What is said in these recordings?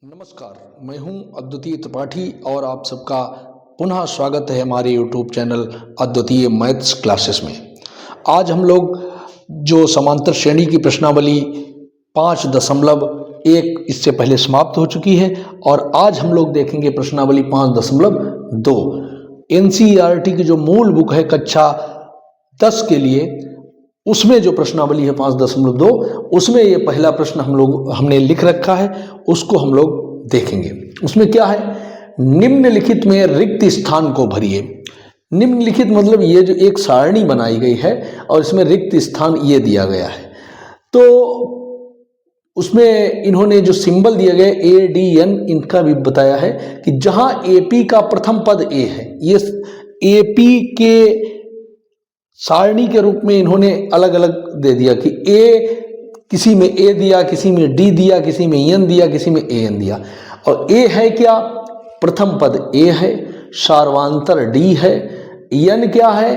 नमस्कार, मैं हूं अद्वितीय त्रिपाठी और आप सबका पुनः स्वागत है हमारे YouTube चैनल अद्वितीय मैथ्स क्लासेस में। आज हम लोग जो समांतर श्रेणी की प्रश्नावली 5.1 इससे पहले समाप्त हो चुकी है और आज हम लोग देखेंगे प्रश्नावली 5.2। NCERT की जो मूल बुक है कक्षा 10 के लिए, उसमें जो प्रश्नावली है 5.2 उसमें ये पहला प्रश्न हमने लिख रखा है, उसको हम लोग देखेंगे। उसमें क्या है, निम्नलिखित में रिक्त स्थान को भरिए। निम्नलिखित मतलब ये जो एक सारणी बनाई गई है और इसमें रिक्त स्थान ये दिया गया है। तो उसमें इन्होंने जो सिंबल दिए गए ADN, इनका भी बताया है कि जहां AP का प्रथम पद A है, ये AP के सारणी के रूप में इन्होंने अलग अलग दे दिया कि किसी में A दिया, किसी में D दिया, किसी में N दिया, किसी में AN दिया। और A है क्या, प्रथम पद A है, सार्वांतर D है, N क्या है,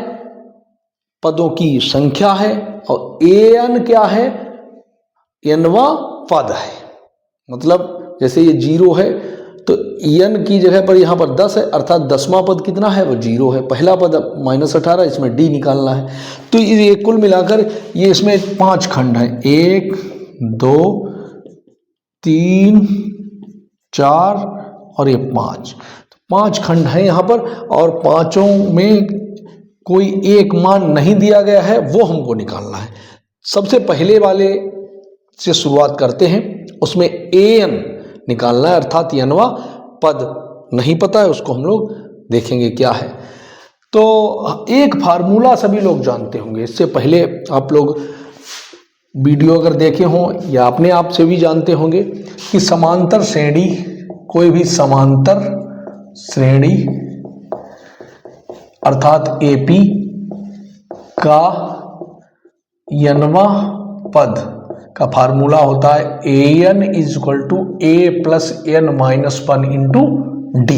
पदों की संख्या है, और AN क्या है, Nवां पद है। मतलब जैसे ये 0 है तो N की जगह पर यहाँ पर 10 है, अर्थात 10वां पद कितना है, वो 0 है। पहला पद -18, इसमें D निकालना है। तो ये कुल मिलाकर ये इसमें 5 खंड हैं, 1 2 3 4 और ये 5। 5 खंड हैं यहाँ पर, और पांचों में कोई एक मान नहीं दिया गया है, वो हमको निकालना है। सबसे पहले वाले से शुरुआत करते हैं, उसमें AN निकालना है, अर्थात Nवां पद नहीं पता है, उसको हम लोग देखेंगे क्या है। तो एक फार्मूला सभी लोग जानते होंगे, इससे पहले आप लोग वीडियो अगर देखे हों या अपने आप से भी जानते होंगे कि समांतर श्रेणी, कोई भी समांतर श्रेणी अर्थात AP का Nवां पद का फार्मूला होता है AN = A + N - 1 into D।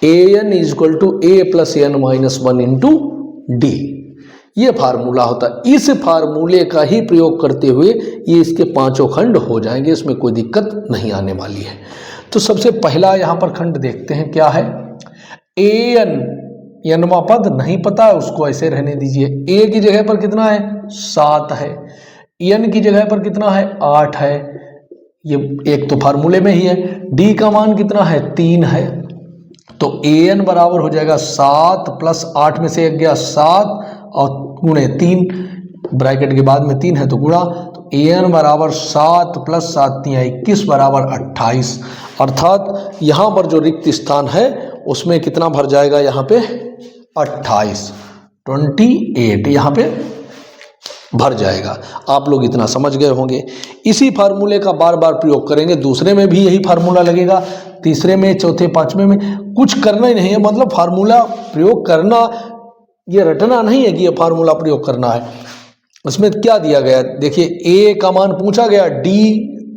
AN = A + N - 1 into D, ये फार्मूला होता है। इस फार्मूले का ही प्रयोग करते हुए ये इसके पांचों खंड हो जाएंगे, इसमें कोई दिक्कत नहीं आने वाली है। तो सबसे पहला यहाँ पर खंड देखते हैं क्या है। AN Nवां पद नहीं पता है, उसको ऐसे रहने दीजिए। A की जगह पर कितना है, 7 है। N की जगह पर कितना है, 8 है। ये एक तो फार्मूले में ही है। D का मान कितना है, 3 है। तो AN बराबर हो जाएगा 7 + 8 में से एक गया 7 और गुणे 3, ब्रैकेट के बाद में 3 है तो गुणा। तो AN बराबर 7 + 7 = 21 बराबर 28। अर्थात यहाँ पर जो रिक्त स्थान है उसमें कितना भर जाएगा, यहाँ पे 28 यहाँ पे भर जाएगा। आप लोग इतना समझ गए होंगे। इसी फार्मूले का बार बार प्रयोग करेंगे, दूसरे में भी यही फार्मूला लगेगा, तीसरे में, चौथे, पांचवें में। कुछ करना ही नहीं है, मतलब फार्मूला प्रयोग करना, ये रटना नहीं है कि ये फार्मूला प्रयोग करना है। उसमें क्या दिया गया देखिए, A का मान पूछा गया, D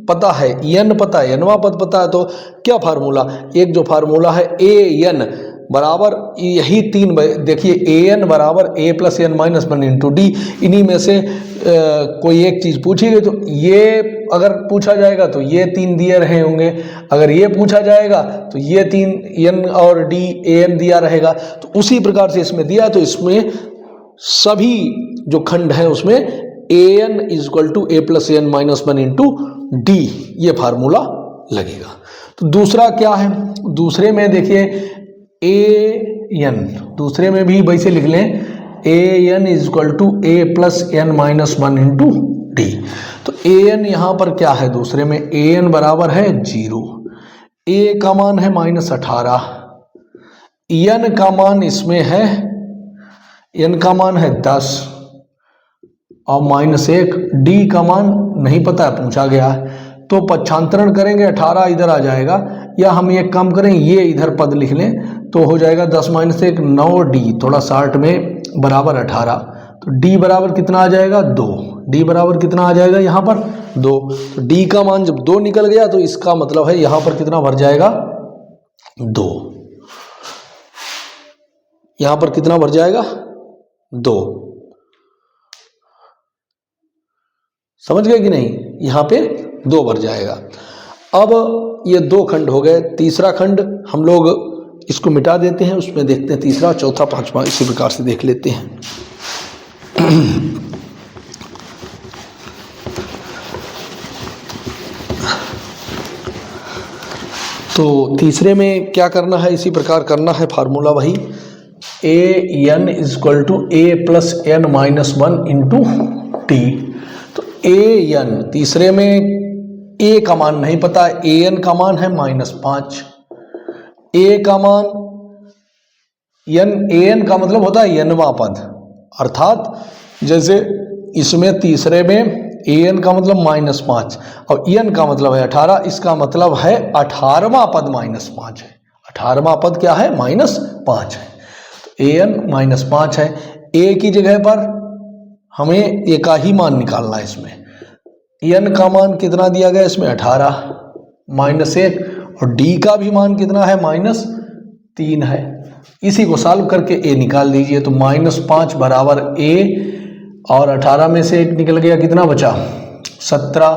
पता है, N पता है, Nवां पद पता है, तो क्या फार्मूला, एक जो फार्मूला है AN बराबर यही 3, देखिए AN बराबर A + N - 1 इंटू D। इन्हीं में से कोई एक चीज़ पूछी गई तो ये अगर पूछा जाएगा तो ये 3 दिए रहे होंगे, अगर ये पूछा जाएगा तो ये 3 N और D AN दिया रहेगा। तो उसी प्रकार से इसमें दिया, तो इसमें सभी जो खंड हैं उसमें AN = A + N - 1 into D, ये फार्मूला लगेगा। तो दूसरा क्या है, दूसरे में देखिए AN, दूसरे में भी वैसे लिख लें, AN = A + N - 1 into D। तो AN यहाँ पर क्या है, दूसरे में AN बराबर है 0, A का मान है -18, N का मान इसमें है, N का मान है 10 और -1, D का मान नहीं पता है, पूछा गया है। तो पक्षांतरण करेंगे, 18 इधर आ जाएगा, या हम एक काम करें, ये इधर पद लिख लें तो हो जाएगा 10 - 1 9D, थोड़ा 60 में बराबर 18। तो D बराबर कितना आ जाएगा, 2। D बराबर कितना आ जाएगा यहाँ पर, 2। तो D का मान जब 2 निकल गया तो इसका मतलब है यहाँ पर कितना भर जाएगा, 2। यहाँ पर कितना भर जाएगा, 2। समझ गए कि नहीं, यहाँ पे 2 भर जाएगा। अब ये दो खंड हो गए, तीसरा खंड हम लोग इसको मिटा देते हैं, उसमें देखते हैं तीसरा, चौथा, पांचवा, इसी प्रकार से देख लेते हैं। तो तीसरे में क्या करना है, इसी प्रकार करना है, फार्मूला वही A N equal to A plus N minus one into T. तो ए एन, तीसरे में ए का मान नहीं पता, ए एन का मान है -5, ए का मान एन, ए एन का मतलब होता है एनवा पद, अर्थात जैसे इसमें तीसरे में ए एन का मतलब -5 और एन का मतलब है 18, इसका मतलब है 18वां पद -5 है। 18वां पद क्या है? -5 है। तो ए एन -5 है। ए की जगह पर हमें ए का ही मान निकालना है। इसमें एन का मान कितना दिया गया इसमें? 18 -1, और डी का भी मान कितना है? -3 है। इसी को सॉल्व करके ए निकाल दीजिए। तो -5 बराबर ए, और 18 में से 1 निकल गया, कितना बचा? 17,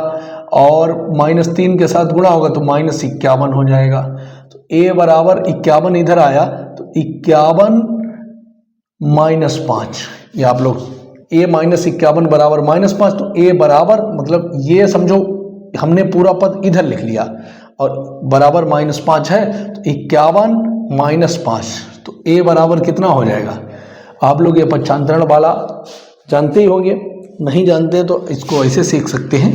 और -3 के साथ गुणा होगा तो -51 हो जाएगा। तो ए बराबर 51 इधर आया, तो 51 -5, ये आप लोग ए -51 बराबर -5, तो ए बराबर मतलब ये समझो हमने पूरा पद इधर लिख लिया और बराबर -5 है, तो 51 -5, तो ए बराबर कितना हो जाएगा? आप लोग ये पक्षांतरण वाला जानते ही होंगे, नहीं जानते तो इसको ऐसे सीख सकते हैं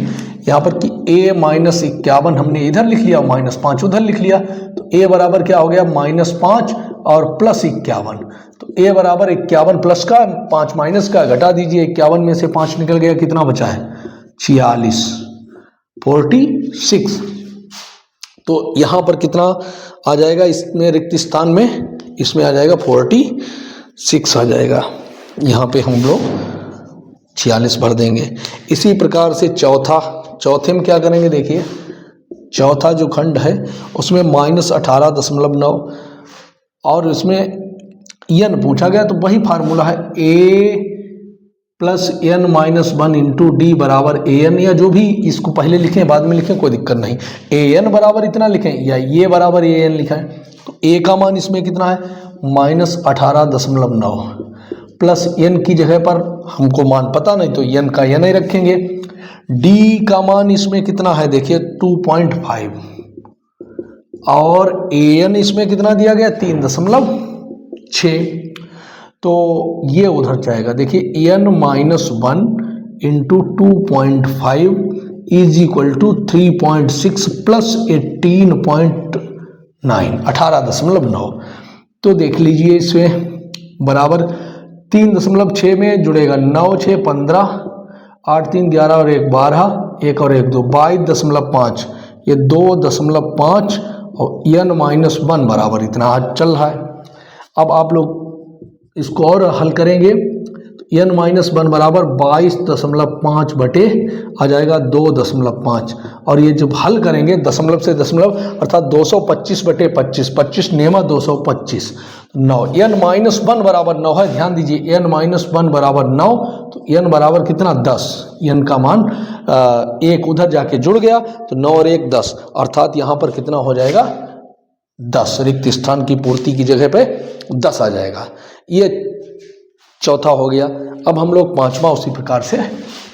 यहाँ पर कि a -51 हमने इधर लिख लिया, -5 उधर लिख लिया, तो a बराबर क्या हो गया? -5 और +51। तो a बराबर 51 प्लस का 5 माइनस का, घटा दीजिए, 51 में से 5 निकल गया, कितना बचा है? 46। तो यहाँ पर कितना आ जाएगा इसमें रिक्त स्थान में? इसमें आ जाएगा 46 आ जाएगा। यहाँ पे हम लोग 46 भर देंगे। इसी प्रकार से चौथे में क्या करेंगे? देखिए चौथा जो खंड है उसमें -18.9, और इसमें एन पूछा गया, तो वही फार्मूला है a plus n minus 1 into D बराबर ए एन, या जो भी इसको पहले लिखें बाद में लिखें कोई दिक्कत नहीं। ए एन बराबर इतना लिखें या ये बराबर ए एन लिखा है। तो a का मान इसमें कितना है? -18.9, प्लस n की जगह पर हमको मान पता नहीं तो n का n ही रखेंगे। d का मान इसमें कितना है? देखिए 2.5, और an इसमें कितना दिया गया? 3.6। तो ये उधर जाएगा। देखिए n -1 into 2.5 is equal to 3.6 plus 18.9। तो देख लीजिए इसमें बराबर 3.6 में जुड़ेगा 9 6 15, 8 3 11 और 1 12, 1 और 1 2, 22.5, ये 2.5 और n -1 बराबर इतना आज चल रहा है। अब आप लोग इसको और हल करेंगे तो n -1 बराबर 22.5 बटे आ जाएगा 2.5, और ये जब हल करेंगे दशमलव से दशमलव अर्थात 225 बटे 25, 25 नेमा 225, 9, n -1 बराबर 9 है। ध्यान दीजिए n -1 बराबर 9, तो n बराबर कितना? 10। n का मान 1 उधर जाके जुड़ गया, तो 9 और 1 10, अर्थात यहाँ पर कितना हो जाएगा? 10। रिक्त स्थान की पूर्ति की जगह पे 10 आ जाएगा। ये चौथा हो गया। अब हम लोग पांचवा उसी प्रकार से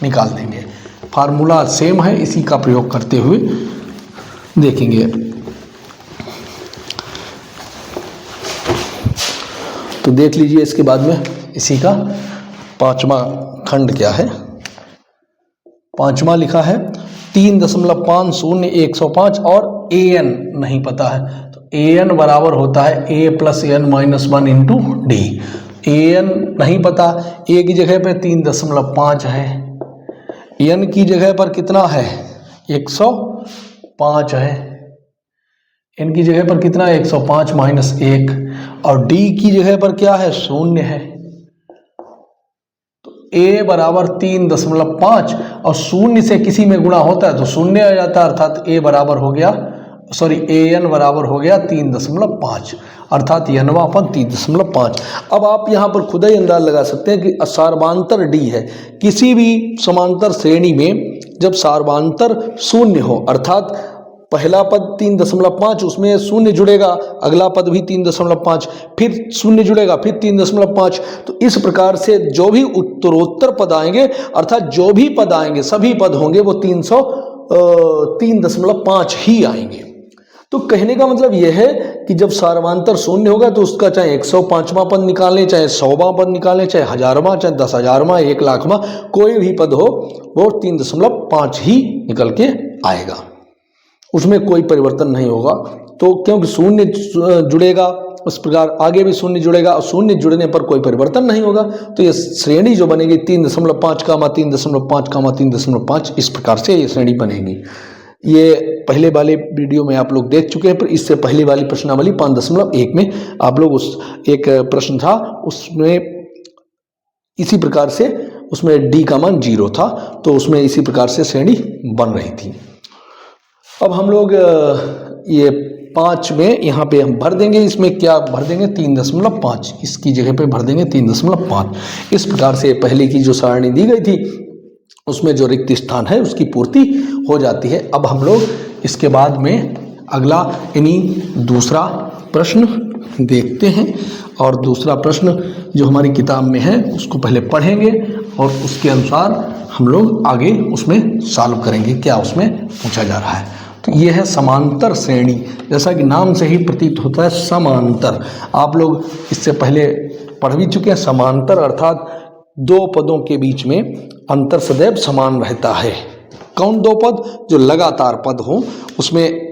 निकाल देंगे। फार्मूला सेम है, इसी का प्रयोग करते हुए देखेंगे। तो देख लीजिए इसके बाद में इसी का पांचवा खंड क्या है। पांचवा लिखा है 3.50 और an नहीं पता है, तो an बराबर होता है a plus n minus 1 into D. an नहीं पता, a की जगह पे 3.5 है, n की जगह पर कितना है? 105 है, n की जगह पर कितना है? 105 माइनस 1, और d की जगह पर क्या है? 0 है। तो a बराबर 3.5 और 0 से किसी में गुणा होता है तो 0 आ जाता है, अर्थात a बराबर हो गया, an बराबर हो गया 3.5, अर्थात nवां पद 3.5। अब आप यहाँ पर खुद ही अंदाज लगा सकते हैं कि सार्वांतर d है। किसी भी समांतर श्रेणी में जब सार्वांतर 0 हो, अर्थात पहला पद 3.5, उसमें शून्य जुड़ेगा, अगला पद भी 3.5, फिर शून्य जुड़ेगा, फिर 3.5। तो इस प्रकार से जो भी उत्तरोत्तर पद आएंगे, अर्थात जो भी पद आएंगे, सभी पद होंगे वो 3.5 ही आएंगे। तो कहने का मतलब यह है कि जब सार्वधातुक शून्य होगा तो उसका चाहे 105वां पद निकालें, चाहे 100वां पद निकालें, चाहे 1000वां, चाहे 10,000वां, 1,00,000वां, कोई भी पद हो वो 3.5 ही निकल के आएगा, उसमें कोई परिवर्तन नहीं होगा। तो क्योंकि शून्य जुड़ेगा, उस प्रकार आगे भी शून्य जुड़ेगा और शून्य जुड़ने पर कोई परिवर्तन नहीं होगा। तो ये श्रेणी जो बनेगी 3.5, 3.5, 3.5, इस प्रकार से ये श्रेणी बनेगी। ये पहले वाले वीडियो में आप लोग देख चुके हैं, पर इससे पहले वाली प्रश्नावली 5.1 में आप लोग उस एक प्रश्न था, उसमें इसी प्रकार से उसमें डी का मान 0 था, तो उसमें इसी प्रकार से श्रेणी बन रही थी। अब हम लोग ये 5 में यहाँ पे हम भर देंगे, इसमें क्या भर देंगे 3.5, इसकी जगह पे भर देंगे 3.5। इस प्रकार से पहले की जो सारणी दी गई थी उसमें जो रिक्त स्थान है उसकी पूर्ति हो जाती है। अब हम लोग इसके बाद में अगला यानी दूसरा प्रश्न देखते हैं, और दूसरा प्रश्न जो हमारी किताब में है उसको पहले पढ़ेंगे और उसके अनुसार हम लोग आगे उसमें सॉल्व करेंगे क्या उसमें पूछा जा रहा है। तो ये है समांतर श्रेणी, जैसा कि नाम से ही प्रतीत होता है समांतर। आप लोग इससे पहले पढ़ भी चुके हैं। समांतर अर्थात दो पदों के बीच में अंतर सदैव समान रहता है। कौन दो पद? जो लगातार पद हो, उसमें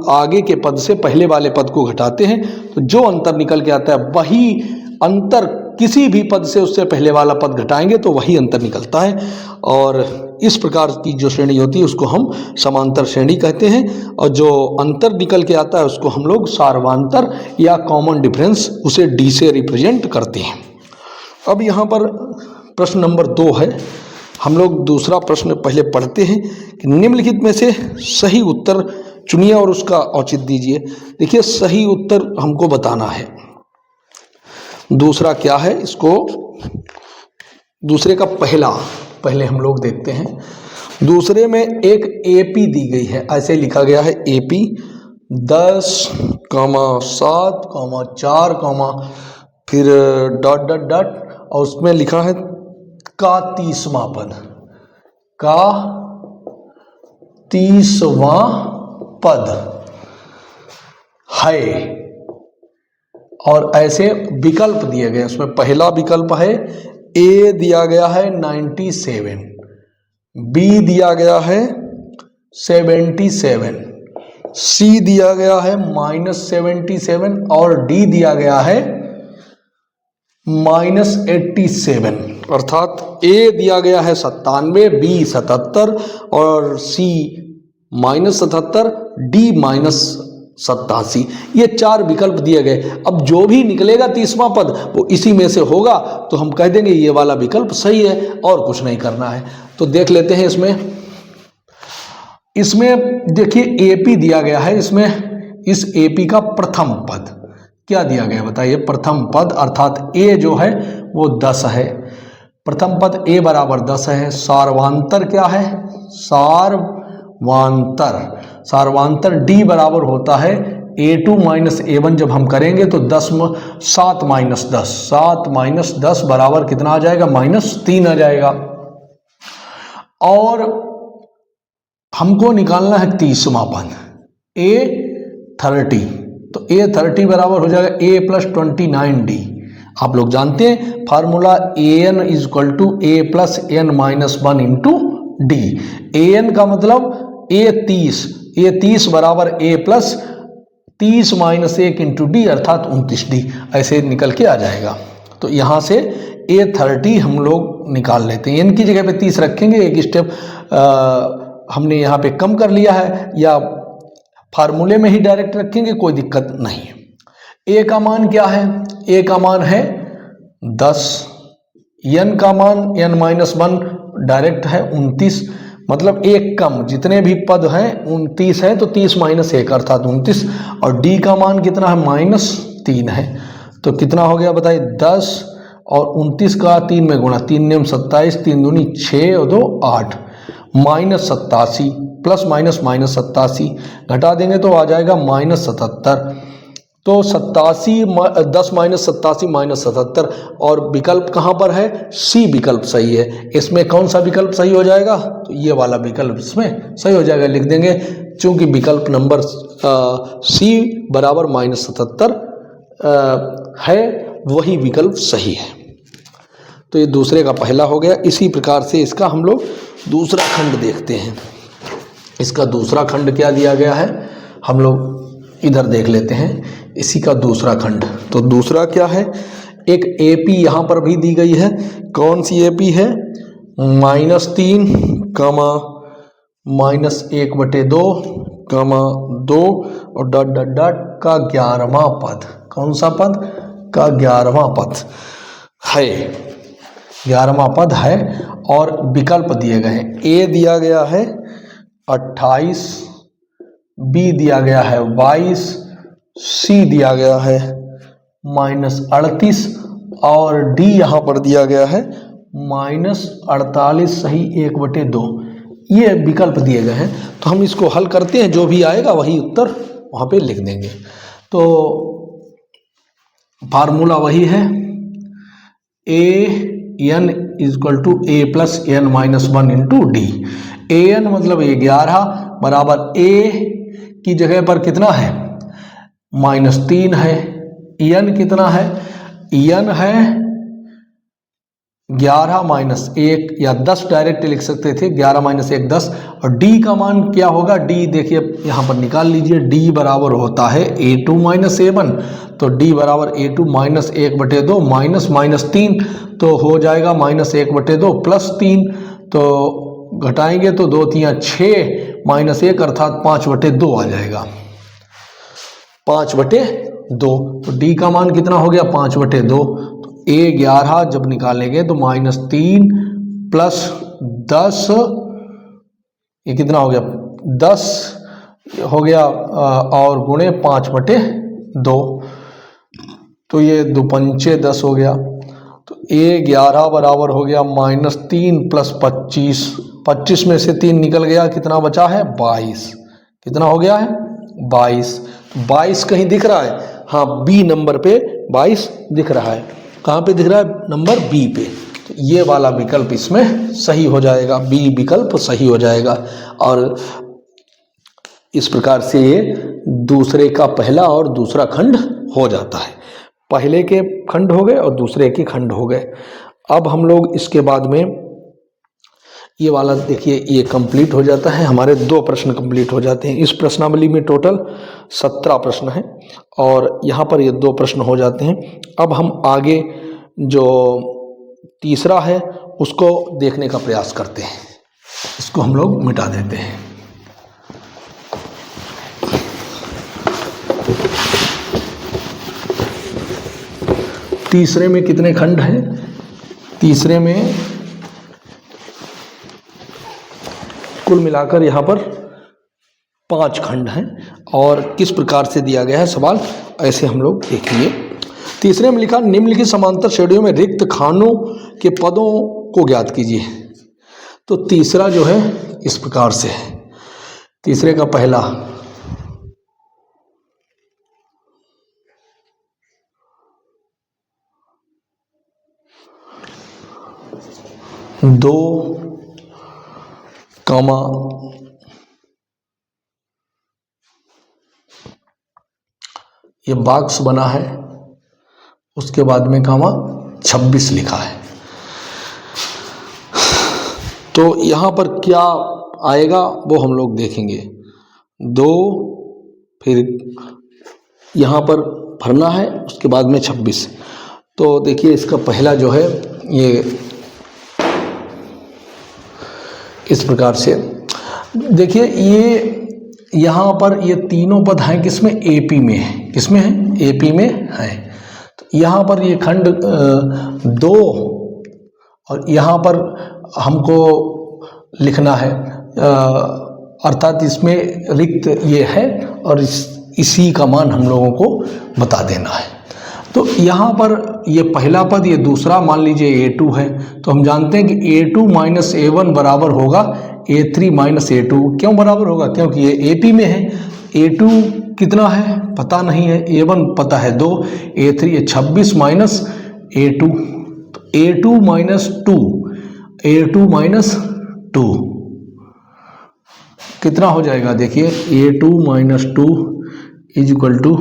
आगे के पद से पहले वाले पद को घटाते हैं तो जो अंतर निकल के आता है वही अंतर, किसी भी पद से उससे पहले वाला पद घटाएंगे तो वही अंतर निकलता है। और इस प्रकार की जो श्रेणी होती है उसको हम समांतर श्रेणी कहते हैं, और जो अंतर निकल के आता है उसको हम लोग सार्वधातुक या कॉमन डिफरेंस, उसे डी से रिप्रेजेंट करते हैं। अब यहाँ पर प्रश्न नंबर 2 है। हम लोग दूसरा प्रश्न पहले पढ़ते हैं कि निम्नलिखित में से सही उत्तर चुनिए और उसका औचित्य दीजिए। देखिए, सही उत्तर हमको बताना है। दूसरा क्या है, इसको दूसरे का पहले हम लोग देखते हैं। दूसरे में एक एपी दी गई है, ऐसे लिखा गया है एपी 10,7,4, फिर डॉट डॉट डॉट, और उसमें लिखा है का 30वां पद, का 30वां पद है, और ऐसे विकल्प दिए गए। उसमें पहला विकल्प है ए दिया गया है 97, बी दिया गया है 77, सी दिया गया है -77 और डी दिया गया है -87। अर्थात ए दिया गया है 97, बी 77 और सी -77, डी -87। ये 4 विकल्प दिए गए। अब जो भी निकलेगा 30वां पद वो इसी में से होगा, तो हम कह देंगे ये वाला विकल्प सही है और कुछ नहीं करना है। तो देख लेते हैं इसमें देखिए एपी दिया गया है। इसमें इस एपी का प्रथम पद क्या दिया गया बताइए। प्रथम पद अर्थात ए जो है वो 10 है। प्रथम पद ए बराबर 10 है। सार्वधातुक क्या है? सार्वधातुक डी बराबर होता है A2 - A1। जब हम करेंगे तो 7 - 10 बराबर कितना आ जाएगा? -3 आ जाएगा। और हमको निकालना है 30वां पद A30। तो A30 बराबर हो जाएगा A + 29D। आप लोग जानते हैं formula AN = A + n - 1 × D। AN का मतलब A30 बराबर A + 30 - 1 × D अर्थात 29D, ऐसे निकल के आ जाएगा। तो यहाँ से A30 हम लोग निकाल लेते हैं। n की जगह पे 30 रखेंगे, एक स्टेप हमने यहाँ पे कम कर लिया है, या फार्मूले में ही डायरेक्ट रखेंगे, कोई दिक्कत नहीं है। A का मान क्या है? A का मान है 10, n का मान n - 1 डायरेक्ट है 29, मतलब एक कम, जितने भी पद हैं 29 है तो 30 - 1 अर्थात 29, और D का मान कितना है? -3 है। तो कितना हो गया बताइए? 10 और 29 का 3 में गुणा, 3 × 27, 3 दूनी 6 और 2 8, -87 प्लस माइनस -87 घटा देंगे तो आ जाएगा -77। तो 87 10 - 87 -77 और विकल्प कहाँ पर है? सी विकल्प सही है। इसमें कौन सा विकल्प सही हो जाएगा? तो ये वाला विकल्प इसमें सही हो जाएगा। लिख देंगे चूंकि विकल्प नंबर सी बराबर -77 है, वही विकल्प सही है। तो ये दूसरे का पहला हो गया। इसी प्रकार से इसका हम लोग दूसरा खंड देखते हैं। इसका दूसरा खंड क्या दिया गया है, हम लोग इधर देख लेते हैं। इसी का दूसरा खंड, तो दूसरा क्या है? एक एपी यहाँ पर भी दी गई है। कौन सी एपी है? -3, -1/2, 2 और डॉट डॉट डॉट का 11वां पद। कौन सा पद? का 11वां पद है। 11वां पद है और विकल्प दिए गए हैं। ए दिया गया है 28, बी दिया गया है 22, सी दिया गया है -38 और डी यहाँ पर दिया गया है -48 सही 1/2। ये विकल्प दिए गए हैं। तो हम इसको हल करते हैं, जो भी आएगा वही उत्तर वहाँ पे लिख देंगे। तो फार्मूला वही है, an = a + n - 1 × d। an मतलब 11 बराबर a की जगह पर कितना है? -3 है। n कितना है? n है 11 - 1 या 10 डायरेक्ट लिख सकते थे। 11 - 1 10। और d का मान क्या होगा? d देखिए यहाँ पर निकाल लीजिए। d बराबर होता है a2 - a1। तो d बराबर a2 - 1/2 -3 तो हो जाएगा -1/2 +3। तो घटाएंगे तो 2 × 3 = 6 -1 अर्थात 5/2 आ जाएगा। 5/2। तो d का मान कितना हो गया? 5/2। तो a 11 जब निकालेंगे तो -3 + 10, ये कितना हो गया? 10 हो गया और गुणे 5/2। तो ये 2 × 5 = 10 हो गया। तो a 11 बराबर हो गया -3 + 25। 25 में से 3 निकल गया, कितना बचा है? 22। कितना हो गया है? 22। 22 कहीं दिख रहा है? हाँ, बी नंबर पे 22 दिख रहा है। कहाँ पे दिख रहा है? नंबर बी पे। तो ये वाला विकल्प इसमें सही हो जाएगा, बी विकल्प सही हो जाएगा। और इस प्रकार से ये दूसरे का पहला और दूसरा खंड हो जाता है। पहले के खंड हो गए और दूसरे के खंड हो गए। अब हम लोग इसके बाद में ये वाला देखिए, ये कंप्लीट हो जाता है। हमारे 2 प्रश्न कंप्लीट हो जाते हैं। इस प्रश्नावली में टोटल 17 प्रश्न हैं और यहाँ पर ये 2 प्रश्न हो जाते हैं। अब हम आगे जो तीसरा है उसको देखने का प्रयास करते हैं। इसको हम लोग मिटा देते हैं। तीसरे में कितने खंड हैं? तीसरे में कुल मिलाकर यहाँ पर 5 खंड हैं। और किस प्रकार से दिया गया है सवाल, ऐसे हम लोग देखेंगे। तीसरे में लिखा, निम्नलिखित समांतर श्रेणियों में रिक्त खानों के पदों को ज्ञात कीजिए। तो तीसरा जो है इस प्रकार से है। तीसरे का पहला, दो कामा ये बॉक्स बना है, उसके बाद में कामा 26 लिखा है। तो यहाँ पर क्या आएगा वो हम लोग देखेंगे। 2 फिर यहाँ पर भरना है, उसके बाद में 26। तो देखिए इसका पहला जो है ये इस प्रकार से देखिए, ये यहाँ पर ये तीनों पद हैं किसमें? एपी में है। किसमें है? एपी में है। तो यहाँ पर ये खंड 2 और यहाँ पर हमको लिखना है, अर्थात इसमें रिक्त ये है और इसी का मान हम लोगों को बता देना है। तो यहाँ पर ये पहला पद, ये दूसरा मान लीजिए A2 है। तो हम जानते हैं कि A2 - A1 बराबर होगा A3 माइनस A2 क्यों बराबर होगा, क्योंकि ये AP में है। A2 कितना है पता नहीं है, A1 पता है 2, A3 ये 26 माइनस A2, तो A2 माइनस 2, A2 माइनस 2 कितना हो जाएगा, देखिए A2 minus 2 is equal to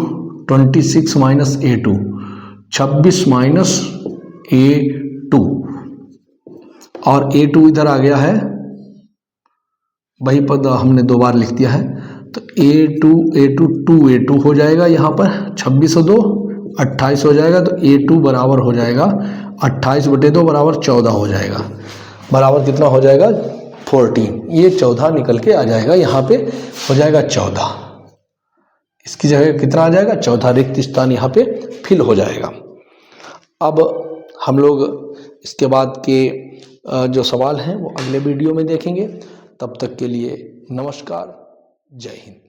26 minus A2, 26 minus A2, और A2 इधर आ गया है, वही पद हमने 2 बार लिख दिया है, तो A2 2A2 हो जाएगा, यहाँ पर 26 और 2 28 हो जाएगा, तो A2 बराबर हो जाएगा 28/2 बराबर 14 हो जाएगा, बराबर कितना हो जाएगा 14, ये 14 निकल के आ जाएगा, यहाँ पे हो जाएगा 14, इसकी जगह कितना आ जाएगा 14, रिक्त स्थान यहाँ पे फिल हो जाएगा। अब हम लोग इसके बाद के जो सवाल हैं वो अगले वीडियो में देखेंगे। तब तक के लिए नमस्कार, जय हिंद।